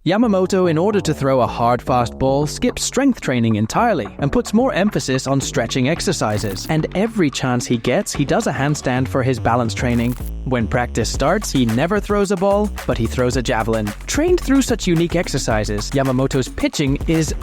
Yamamoto, in order to throw a hard, fast ball, skips strength training entirely and puts more emphasis on stretching exercises. And every chance he gets, he does a handstand for his balance training. When practice starts, he never throws a ball, but he throws a javelin. Trained through such unique exercises, Yamamoto's pitching is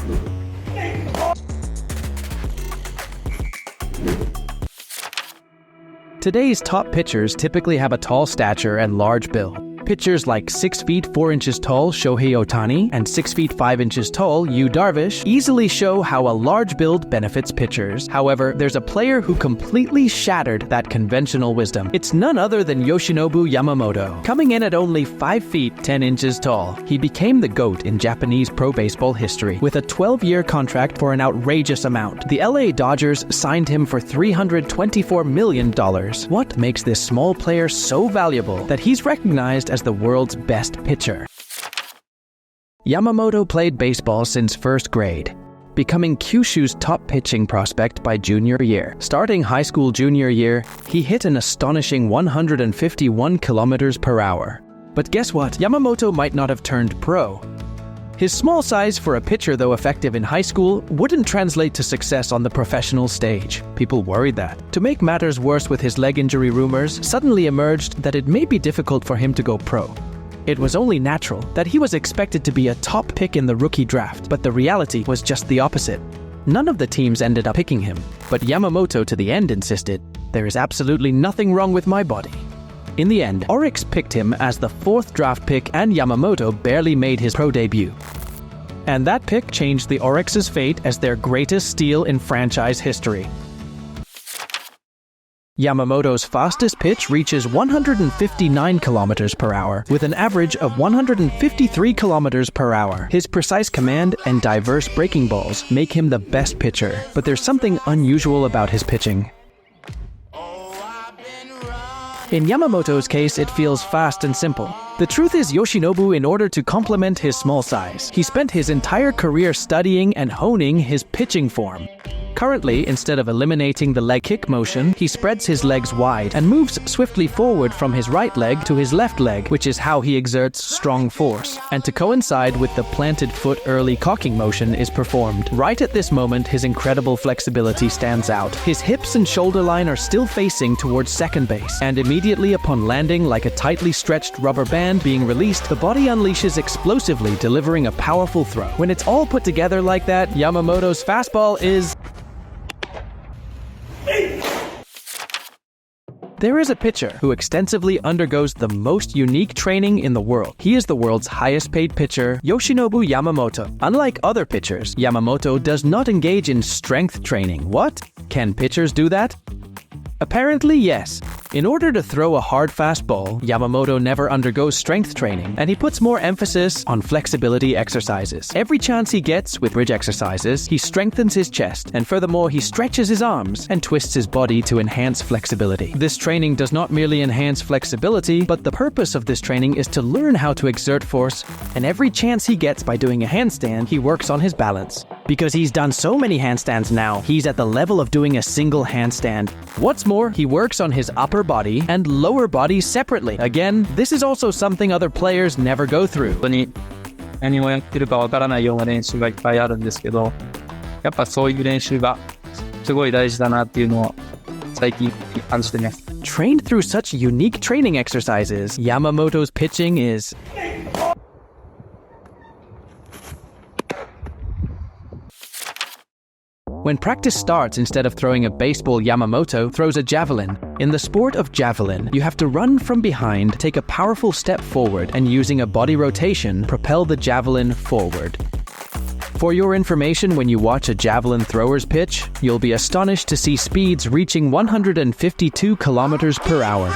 Today's top pitchers typically have a tall stature and large build. Pitchers like 6 feet 4 inches tall Shohei Ohtani and 6 feet 5 inches tall Yu Darvish easily show how a large build benefits pitchers. However, there's a player who completely shattered that conventional wisdom. It's none other than Yoshinobu Yamamoto. Coming in at only 5 feet 10 inches tall, he became the GOAT in Japanese pro baseball history with a 12-year contract for an outrageous amount. The LA Dodgers signed him for $324 million. What makes this small player so valuable that he's recognized as the world's best pitcher? Yamamoto played baseball since first grade, becoming Kyushu's top pitching prospect by junior year. Starting high school junior year, he hit an astonishing 151 kilometers per hour. But guess what? Yamamoto might not have turned pro. His small size for a pitcher, though effective in high school, wouldn't translate to success on the professional stage. People worried that. To make matters worse with his leg injury, rumors suddenly emerged that it may be difficult for him to go pro. It was only natural that he was expected to be a top pick in the rookie draft, but the reality was just the opposite. None of the teams ended up picking him, but Yamamoto to the end insisted, "There is absolutely nothing wrong with my body." In the end, Oryx picked him as the 4th draft pick and Yamamoto barely made his pro debut. And that pick changed the Oryx's fate as their greatest steal in franchise history. Yamamoto's fastest pitch reaches 159 kilometers per hour, with an average of 153 kilometers per hour. His precise command and diverse breaking balls make him the best pitcher, but there's something unusual about his pitching. In Yamamoto's case, it feels fast and simple. The truth is, Yoshinobu, in order to complement his small size, he spent his entire career studying and honing his pitching form. Currently, instead of eliminating the leg kick motion, he spreads his legs wide and moves swiftly forward from his right leg to his left leg, which is how he exerts strong force. And to coincide with the planted foot early cocking motion is performed. Right at this moment, his incredible flexibility stands out. His hips and shoulder line are still facing towards second base, and immediately upon landing, like a tightly stretched rubber band being released, the body unleashes explosively, delivering a powerful throw. When it's all put together like that, Yamamoto's fastball is... There is a pitcher who extensively undergoes the most unique training in the world. He is the world's highest paid pitcher, Yoshinobu Yamamoto. Unlike other pitchers, Yamamoto does not engage in strength training. What? Can pitchers do that? Apparently, yes. In order to throw a hard fastball, Yamamoto never undergoes strength training, and he puts more emphasis on flexibility exercises. Every chance he gets with bridge exercises, he strengthens his chest, and furthermore, he stretches his arms and twists his body to enhance flexibility. This training does not merely enhance flexibility, but the purpose of this training is to learn how to exert force, and every chance he gets by doing a handstand, he works on his balance. Because he's done so many handstands now, he's at the level of doing a single handstand. What's more, he works on his upper body and lower body separately. Again, this is also something other players never go through. 本当に何をやってるかわからないような練習がいっぱいあるんですけど、やっぱそういう練習がすごい大事だなっていうのを最近感じてます。Trained through such unique training exercises, Yamamoto's pitching is... When practice starts, instead of throwing a baseball, Yamamoto throws a javelin. In the sport of javelin, you have to run from behind, take a powerful step forward, and using a body rotation, propel the javelin forward. For your information, when you watch a javelin thrower's pitch, you'll be astonished to see speeds reaching 152 kilometers per hour.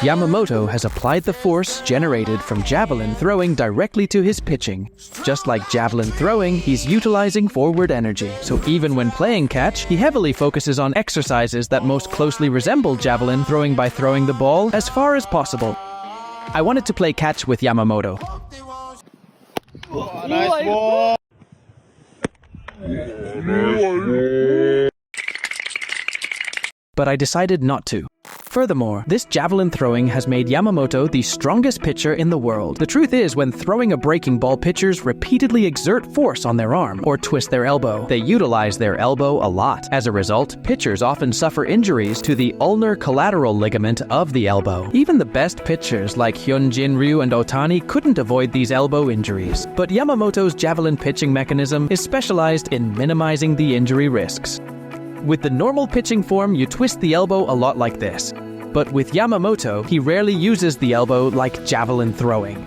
Yamamoto has applied the force generated from javelin throwing directly to his pitching. Just like javelin throwing, he's utilizing forward energy. So even when playing catch, he heavily focuses on exercises that most closely resemble javelin throwing by throwing the ball as far as possible. I wanted to play catch with Yamamoto. Nice ball. But I decided not to. Furthermore, this javelin throwing has made Yamamoto the strongest pitcher in the world. The truth is, when throwing a breaking ball, pitchers repeatedly exert force on their arm or twist their elbow. They utilize their elbow a lot. As a result, pitchers often suffer injuries to the ulnar collateral ligament of the elbow. Even the best pitchers like Hyunjin Ryu and Otani couldn't avoid these elbow injuries. But Yamamoto's javelin pitching mechanism is specialized in minimizing the injury risks. With the normal pitching form, you twist the elbow a lot like this. But with Yamamoto, he rarely uses the elbow like javelin throwing.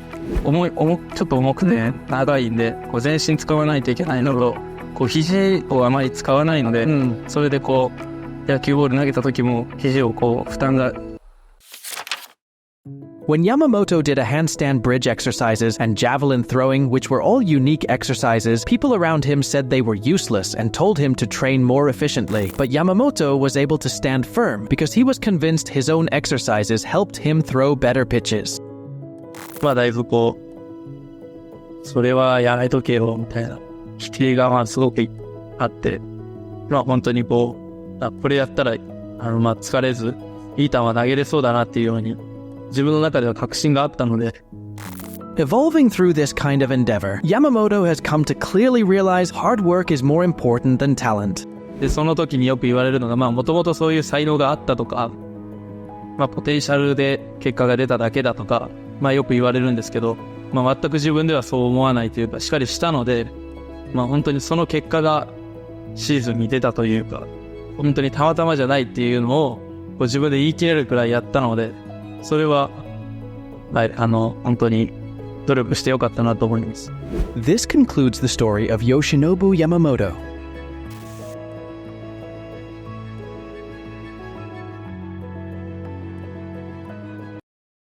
ちょっと重くて長いんで、全身使わないといけないのと、肘をあまり使わないので、それで野球ボール投げた時も肘を負担が。When Yamamoto did a handstand bridge exercises and javelin throwing, which were all unique exercises, people around him said they were useless and told him to train more efficiently. But Yamamoto was able to stand firm because he was convinced his own exercises helped him throw better pitches. だいぶそれはやらないとけよみたいな否定がすごくあって、本当にこれやったら疲れずいい球投げれそうだなっていうように自分の中では確信があったので。Evolving through this kind of endeavor, Yamamoto has come to clearly realize hard work is more important than talent. で、その時によく言われるのが、もともとそういう才能があったとか、ポテンシャルで結果が出ただけだとか、よく言われるんですけど、全く自分ではそう思わないというか、しっかりしたので、本当にその結果がシーズンに出たというか、本当にたまたまじゃないっていうのを自分で言い切れるくらいやったので、それは、本当に努力してよかったなと思います。This concludes the story of Yoshinobu Yamamoto.